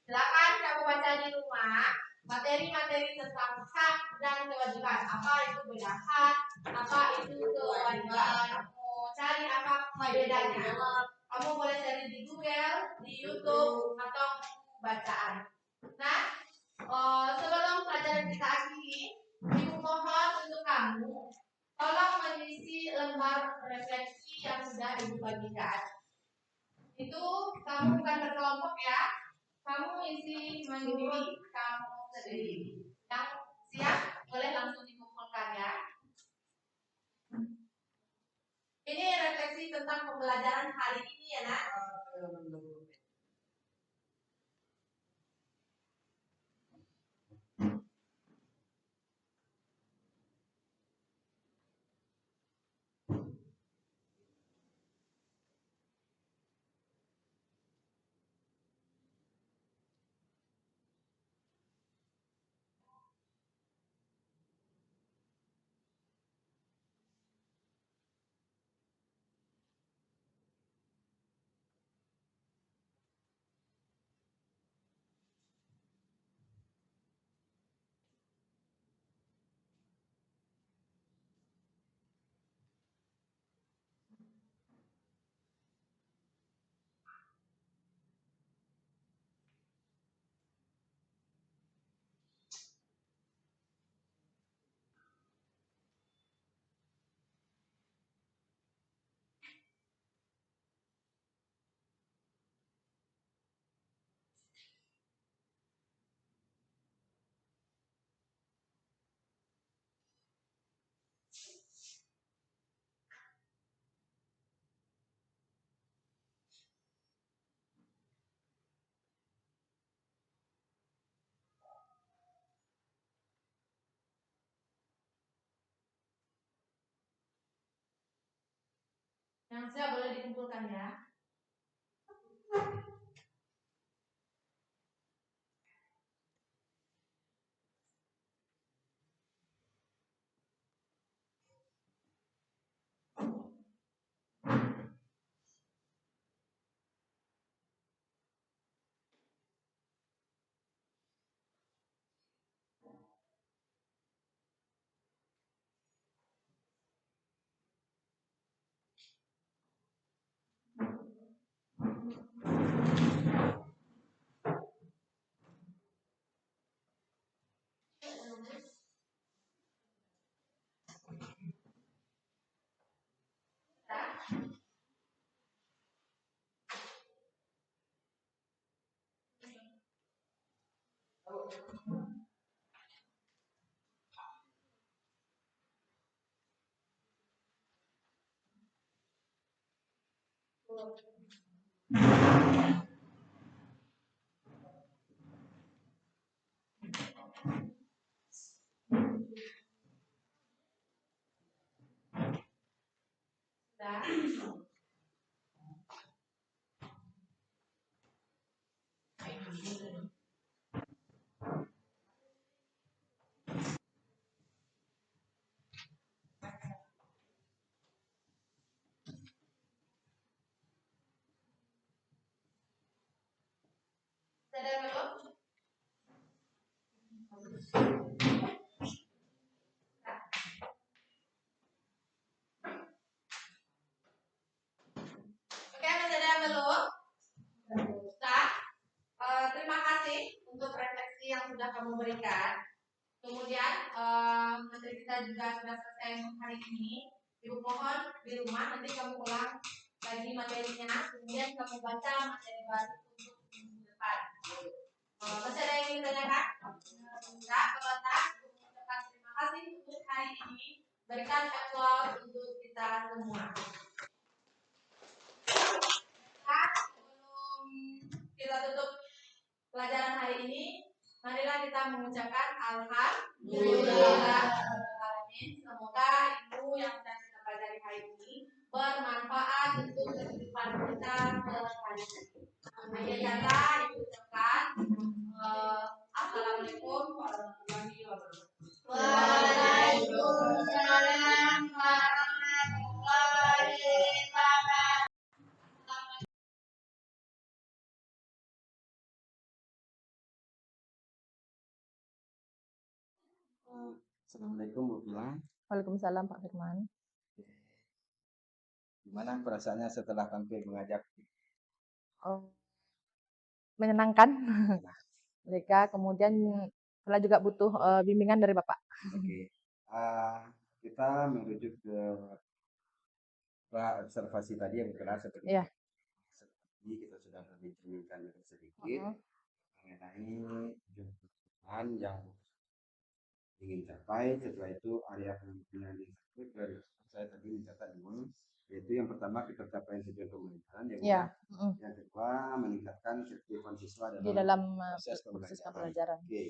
Silakan kamu baca di rumah materi-materi tentang hak dan kewajiban. Apa itu beda hak, apa itu kewajiban. Kamu cari apa bedanya. Kamu boleh cari di Google, di YouTube, atau bacaan. Nah, sebelum pelajaran kita akhiri, Ibu mohon untuk kamu tolong mengisi lembar refleksi yang sudah Ibu bagikan. Itu kamu bukan berkelompok ya, kamu isi mandiri kamu sendiri. Yang siap boleh langsung dikumpulkan ya. Ini refleksi tentang pembelajaran hari ini ya nak. Yang siap boleh dikumpulkan ya. Sudah. Sudah belum? Oke, masih ada yang belum? Sudah. Terima kasih untuk refleksi yang sudah kamu berikan. Kemudian materi kita juga sudah selesai untuk hari ini. Ibu mohon di rumah nanti kamu ulang lagi materinya, kemudian kamu baca materi baru untuk minggu depan. Masih ada yang ingin ditanyakan? Enggak, kalau tak, Ibu mengucapkan terima kasih untuk hari ini. Berikan applause untuk kita semua. Nah, sebelum kita tutup pelajaran hari ini, marilah kita mengucapkan alhamdulillah. Semoga ilmu yang sudah kita pelajari hari ini bermanfaat untuk kehidupan kita sehari-hari. Akhir kata, Ibu ucapkan assalamualaikum warahmatullahi wabarakatuh. Waalaikumsalam warahmatullahi wabarakatuh. Assalamualaikum Bu Pilar. Waalaikumsalam Pak Firman. Gimana perasaannya setelah tampil mengajak? Oh, menyenangkan. Mereka kemudian Vela juga butuh bimbingan dari Bapak. Oke. Kita merujuk ke observasi tadi yang berkelas seperti Iya. tadi kita sudah berbincang sedikit Mm-mm. mengenai tujuan yang ingin capai. Setelah itu area pemimpinan yang dari saya tadi mencatat dulu, yaitu yang pertama ketercapaian tujuan pembelajaran, yang Iya. Mm-mm. yang kedua meningkatkan keaktifan siswa Di dalam dalam proses proses pembelajaran. pembelajaran. Oke.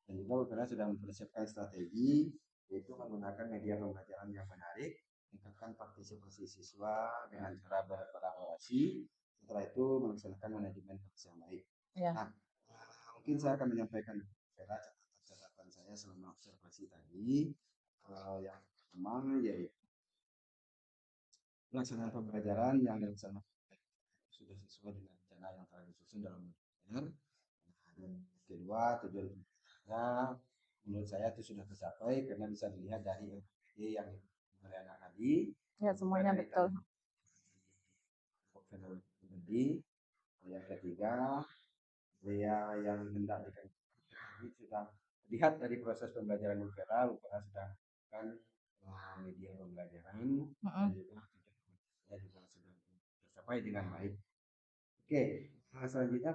Dan juga karena sudah mempersiapkan strategi, yaitu menggunakan media pembelajaran yang menarik, meningkatkan partisipasi siswa dengan cara berkolaborasi. Setelah itu melaksanakan manajemen proses yang baik. Iya. Nah, mungkin saya akan menyampaikan catatan saya selama observasi tadi. Yang pertama yaitu pelaksanaan pembelajaran yang dilaksanakan sudah sesuai dengan rencana yang telah disusun dalam webinar. Dan kedua, tujuan pembelajarannya menurut saya itu sudah tercapai karena bisa dilihat dari LPD yang oleh anak tadi. Ya, semuanya betul. Tadi, yang ketiga, yang hendak diketahui sudah lihat dari proses pembelajaran Lupera sudah melakukan media pembelajaran dan juga juga sudah tercapai dengan baik. Oke, selanjutnya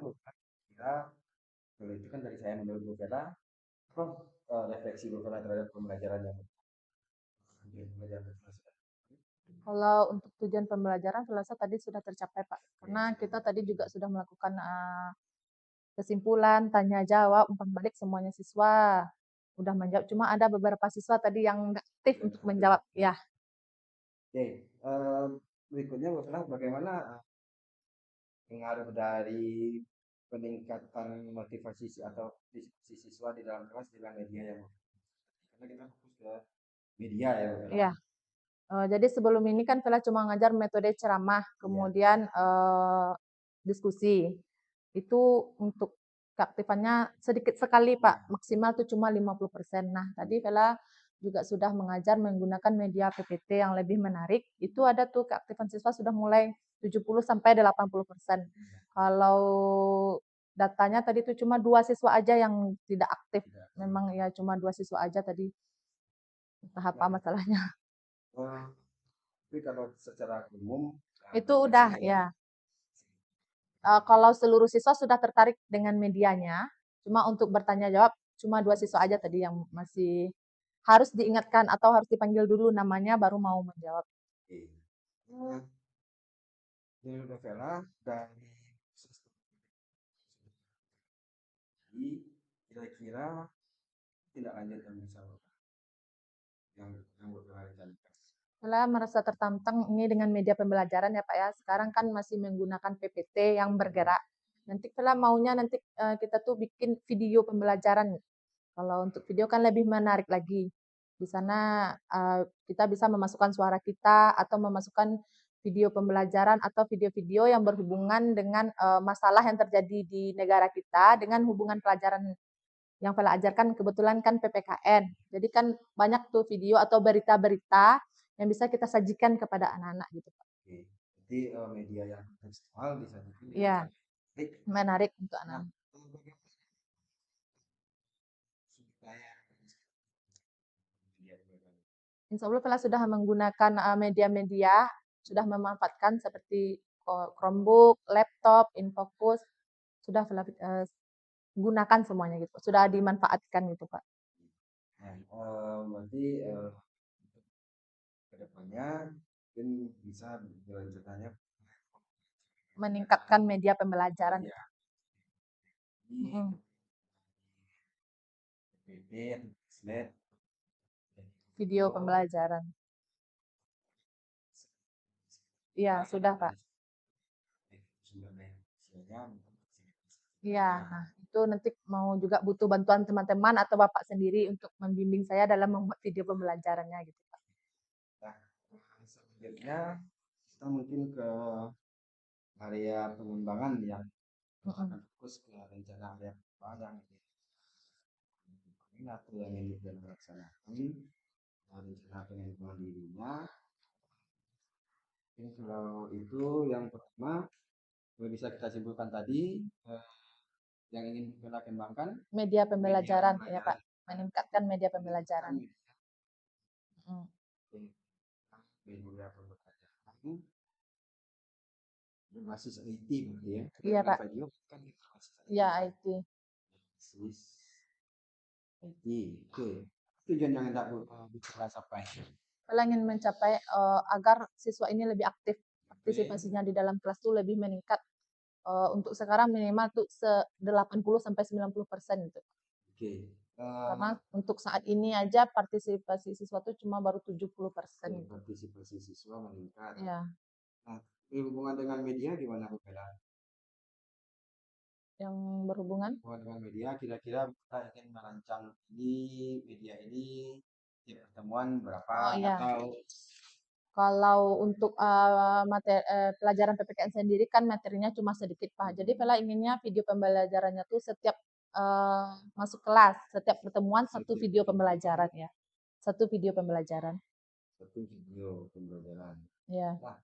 kira kalau itu kan dari saya menurut Lupera, apa refleksi Lupera terhadap pembelajaran yang Kalau untuk tujuan pembelajaran, saya rasa tadi sudah tercapai Pak. Karena kita tadi juga sudah melakukan kesimpulan, tanya jawab, umpan balik semuanya siswa udah menjawab. Cuma ada beberapa siswa tadi yang nggak aktif untuk menjawab. Ya. Oke, berikutnya bagaimana pengaruh dari peningkatan motivasi atau siswa di dalam kelas dengan media yang karena kita fokus ke media ya. Iya. Jadi sebelum ini kan Vela cuma ngajar metode ceramah, kemudian diskusi. Itu untuk keaktifannya sedikit sekali Pak, maksimal tuh cuma 50%. Nah, tadi Vela juga sudah mengajar menggunakan media PPT yang lebih menarik. Itu ada tuh keaktifan siswa sudah mulai 70 sampai 80%. Kalau datanya tadi tuh cuma 2 siswa aja yang tidak aktif. Memang ya cuma 2 siswa aja tadi. Entah apa masalahnya. Tapi kalau secara umum itu udah ya. Kalau seluruh siswa sudah tertarik dengan medianya, cuma untuk bertanya jawab cuma 2 siswa aja tadi yang masih harus diingatkan atau harus dipanggil dulu namanya baru mau menjawab. Dari Novela dari kira-kira tidak lanjut yang bisa yang berkaitan. Saya merasa tertantang ini dengan media pembelajaran ya Pak ya. Sekarang kan masih menggunakan PPT yang bergerak. Nanti Vela maunya nanti kita tuh bikin video pembelajaran. Kalau untuk video kan lebih menarik lagi. Di sana kita bisa memasukkan suara kita atau memasukkan video pembelajaran atau video-video yang berhubungan dengan masalah yang terjadi di negara kita dengan hubungan pelajaran yang Vela ajarkan kebetulan kan PPKN. Jadi kan banyak tuh video atau berita-berita yang bisa kita sajikan kepada anak-anak gitu Pak. Jadi media yang tekstual disajikan. Iya. Menarik untuk anak. Insya Allah Vela sudah menggunakan media-media, sudah memanfaatkan seperti Chromebook, laptop, Infocus, sudah Vela gunakan semuanya gitu, sudah dimanfaatkan gitu Pak. Berarti kedepannya mungkin bisa berlanjutannya meningkatkan media pembelajaran. Ya. Video pembelajaran. Iya, sudah Pak. Iya, nah itu nanti mau juga butuh bantuan teman-teman atau Bapak sendiri untuk membimbing saya dalam membuat video pembelajarannya gitu Pak. Nah, selanjutnya kita mungkin ke area pengembangan yang akan fokus ke rencana area pengembangan ini atau yang ingin kita laksanakan rencana pengembangan dirinya. Ini kalau itu yang pertama bisa kita simpulkan tadi yang ingin kita kembangkan Media pembelajaran, ya Pak. pembelajaran. Meningkatkan media pembelajaran. Mm. Media pembelajaran berbasis IT berarti ya. Iya, Pak. Video kan berbasis IT. Ya, IT. Berbasis IT. Oke. Tujuan yang hendak bicara sampai. Saya ingin mencapai agar siswa ini lebih aktif. Partisipasinya di dalam kelas itu lebih meningkat. Untuk sekarang minimal tuh 80-90% gitu. Oke. Karena untuk saat ini aja partisipasi siswa itu cuma baru 70%. Gitu. Partisipasi siswa meningkat. Ya. Nah, berhubungan dengan media gimana Bu Bella? Yang berhubungan Dengan media, kira-kira kita ingin merancang ini media ini tiap pertemuan berapa iya. atau Kalau untuk pelajaran PPKN sendiri kan materinya cuma sedikit Pak. Jadi Vela inginnya video pembelajarannya tuh setiap masuk kelas, setiap pertemuan satu video pembelajaran ya. Satu video pembelajaran. satu video pembelajaran. Ya. Nah,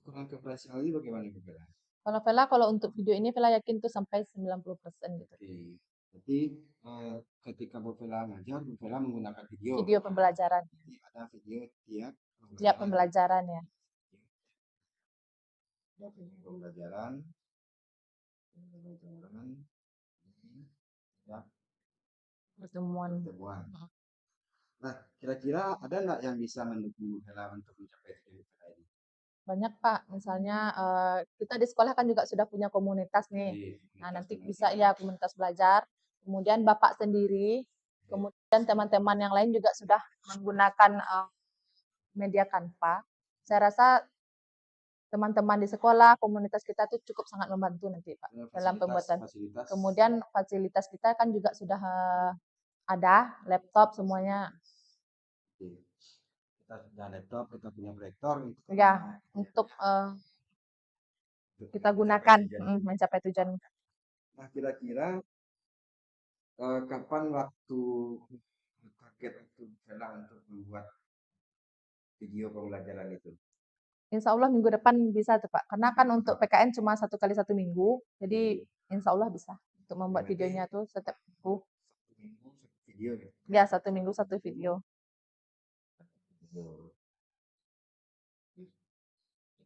kurang keberhasilan ini bagaimana Bu Bella? Kalau Vela kalau untuk video ini Vela yakin tuh sampai 90% gitu. Oke. Jadi ketika Bu Bella ngajar, Bu Bella menggunakan video. Video pembelajaran. Jadi ada video Tiap pembelajaran ya. Pembelajaran ya Pertemuan. Nah, kira-kira ada nggak yang bisa mendukung Bu Bella untuk mencapai tujuan kita ini? Banyak Pak, misalnya kita di sekolah kan juga sudah punya komunitas nih. Nah nanti bisa ya komunitas belajar, kemudian Bapak sendiri, kemudian teman-teman yang lain juga sudah menggunakan media Canva. Saya rasa teman-teman di sekolah, komunitas kita tuh cukup sangat membantu nanti Pak dalam pembuatan. Kemudian fasilitas kita kan juga sudah ada, laptop semuanya. Kita punya laptop, kita punya proyektor. Ya, untuk kita gunakan mencapai tujuan. Nah, kira-kira kapan waktu target untuk Bella untuk membuat video pembelajaran itu? Insya Allah minggu depan bisa tuh Pak, karena kan untuk PKN cuma 1 kali 1 minggu, jadi Insya Allah bisa untuk membuat videonya tuh setiap minggu. 1 minggu 1 video ya? Ya 1 minggu 1 video.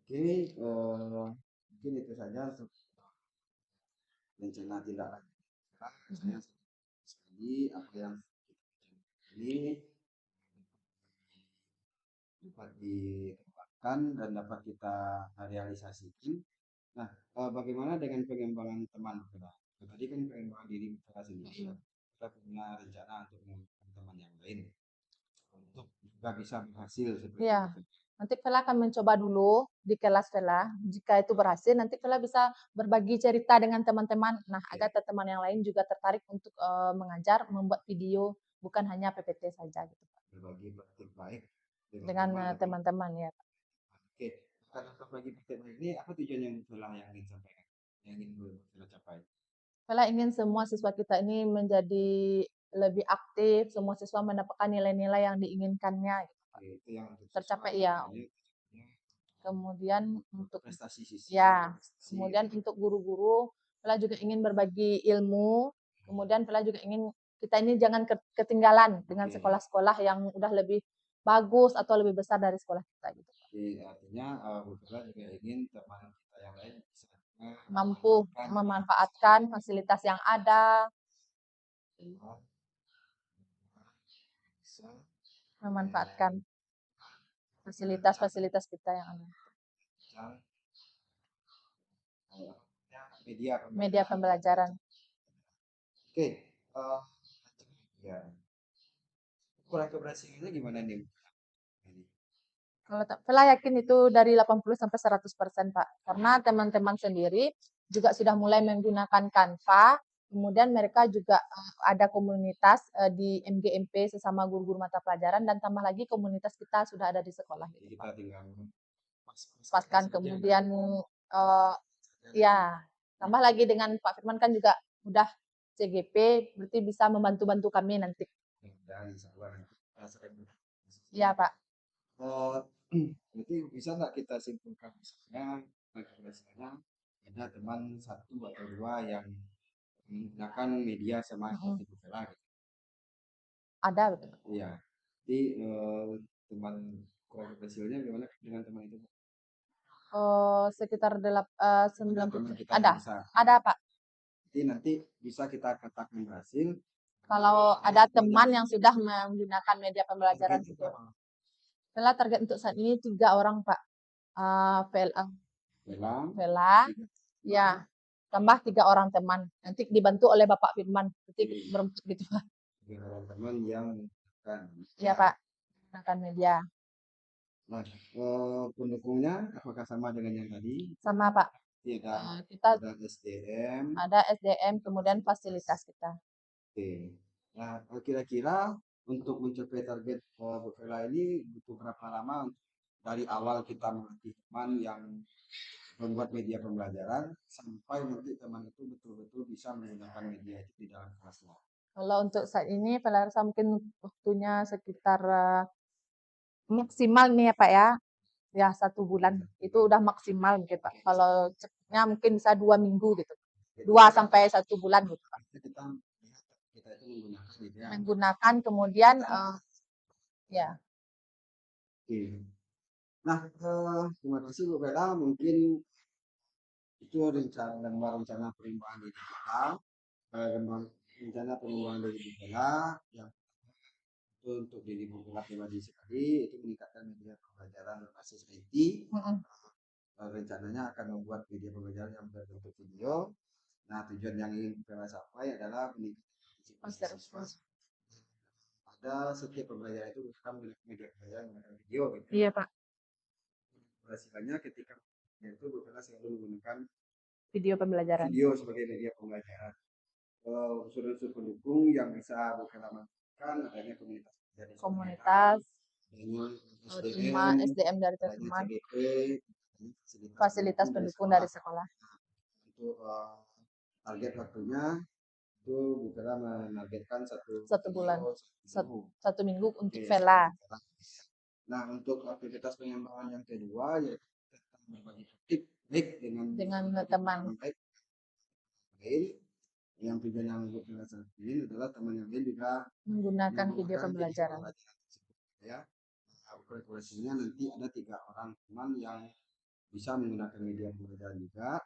Oke, mungkin itu saja untuk rencana tindak lanjut. Saya sekali apa yang ini dapat dikembangkan dan dapat kita realisasikan. Nah, bagaimana dengan pengembangan teman kita? Tadi kan pengembangan diri kita sendiri. Kita punya rencana untuk mengembangkan teman yang lain untuk juga bisa berhasil seperti Ya. itu. Nanti Vela akan mencoba dulu di kelas Vela. Jika itu berhasil, nanti Vela bisa berbagi cerita dengan teman-teman. Nah, agar teman yang lain juga tertarik untuk mengajar, membuat video, bukan hanya PPT saja gitu Pak. Berbagi praktik baik Dengan teman-teman ya. Oke, karena berbagi praktik baik ini apa tujuan yang Vela yang ingin sampaikan, yang ingin Vela capai? Vela ingin semua siswa kita ini menjadi lebih aktif, semua siswa mendapatkan nilai-nilai yang diinginkannya. Gitu, Pak. Itu yang tercapai ya. Kemudian untuk prestasi siswa. Ya, kemudian untuk guru-guru, Vela juga ingin berbagi ilmu. Kemudian Vela juga ingin kita ini jangan ketinggalan dengan sekolah-sekolah yang udah lebih bagus atau lebih besar dari sekolah kita gitu. Jadi artinya Bu Vela juga ingin teman kita yang lain bisa mampu memanfaatkan fasilitas yang ada, memanfaatkan fasilitas-fasilitas kita yang ada. Media pembelajaran. Oke, ya. Kurang keberhasilannya gimana nih? Kalau Vela yakin itu dari 80-100% Pak. Karena teman-teman sendiri juga sudah mulai menggunakan Canva. Kemudian mereka juga ada komunitas di MGMP sesama guru-guru mata pelajaran dan tambah lagi komunitas kita sudah ada di sekolah. Jadi kita tinggal paskan kemudian ya tambah lagi dengan Pak Firman kan juga udah CGP berarti bisa membantu-bantu kami nanti dan insya Allah nanti kita sering Iya, Pak. Berarti bisa nggak kita simpulkan misalnya ada teman satu atau dua yang menggunakan media sama Mm-mm. seperti Bu Vela gitu. Ada, betul. Iya. Jadi teman kurang berhasilnya gimana dengan teman itu? Sekitar Ada 90. teman kita Ada, yang bisa. ada, Pak. Jadi nanti bisa kita katakan berhasil. Kalau ada teman yang sudah menggunakan media pembelajaran Target video. kita Vela target untuk saat ini 3 orang, Pak. Vela, Vela, ya, tambah 3 orang teman. Nanti dibantu oleh Bapak Firman. Nanti berempat gitu, Pak. teman-teman yang menggunakan. Iya, Pak. Menggunakan media. Nah, pendukungnya apakah sama dengan yang tadi? Sama, Pak. Iya, Kita ada SDM. ada SDM, kemudian fasilitas kita. Oke. Nah, kira-kira untuk mencapai target Bu Vela ini butuh berapa lama dari awal kita melatih teman yang membuat media pembelajaran sampai nanti teman itu betul-betul bisa menggunakan media itu di dalam kelasnya? Kalau untuk saat ini, Vela rasa mungkin waktunya sekitar maksimal nih ya, Pak ya. Ya, 1 bulan. Itu udah maksimal mungkin, Pak. Kalau cepatnya mungkin bisa 2 minggu gitu. 2 sampai 1 bulan gitu, Pak. Kita lihat kita itu menggunakan media. Menggunakan kemudian ya. Oke. Nah, terima kasih Bu Vela. Mungkin itu rencana pengembangan diri kita, rencana pengembangan diri Bu Vela yang itu untuk diri Bu Vela pribadi sekali itu meningkatkan media pembelajaran berbasis IT. Rencananya akan membuat media pembelajaran yang berbentuk video. Nah, tujuan yang ingin Bu Vela capai adalah meningkatkan partisipasi siswa. Ada setiap pembelajaran itu bukan media pembelajaran menggunakan video. Gitu. Iya, Pak. Hasilnya ketika itu Bu Vela selalu menggunakan Video pembelajaran. video sebagai media pembelajaran. Unsur-unsur pendukung yang bisa Bu Vela manfaatkan adanya komunitas, SDM dari teman, CGP, fasilitas pendukung dari sekolah. Untuk target waktunya itu Bu Vela menargetkan 1 bulan, video, 1 minggu untuk Vela. Nah, untuk aktivitas pengembangan yang kedua yaitu tentang berbagi tip baik dengan teman lain. Yang tujuan yang Bu Vela ini adalah teman yang lain juga menggunakan video pembelajaran. Ya, kalkulasinya nanti ada 3 orang teman yang bisa menggunakan media pembelajaran juga.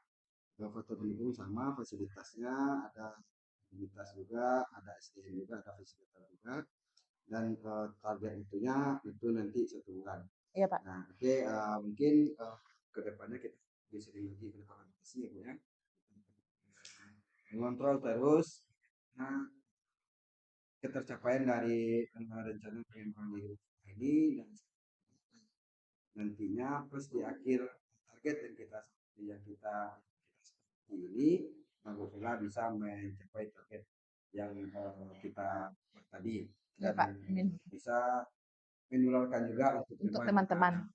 Foto pendukung sama, fasilitasnya ada fasilitas juga, ada SDM juga, ada fasilitas juga. Dan target itunya itu nanti 1 bulan. Iya, Pak. Nah, oke, mungkin kedepannya kita bisa lagi implementasi ya Bu ya. Mengontrol terus ketercapaian dari rencana pengembangan diri ini dan nantinya plus di akhir target yang kita seperti ini, Bu Vela bisa mencapai target yang kita buat tadi Ya, dan Pak. bisa menularkan juga untuk teman-teman.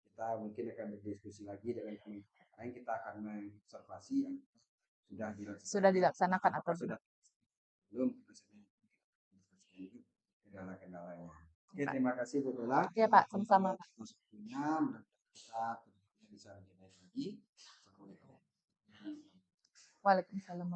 Kita mungkin akan berdiskusi lagi dengan teman-teman lain, kita akan mengobservasi yang sudah dilaksanakan atau sudah belum kendala-kendalanya. Oke, terima kasih Bu Vela. Iya, Pak, sama-sama. Maksudnya kita bisa lebih baik lagi. Waalaikumsalam.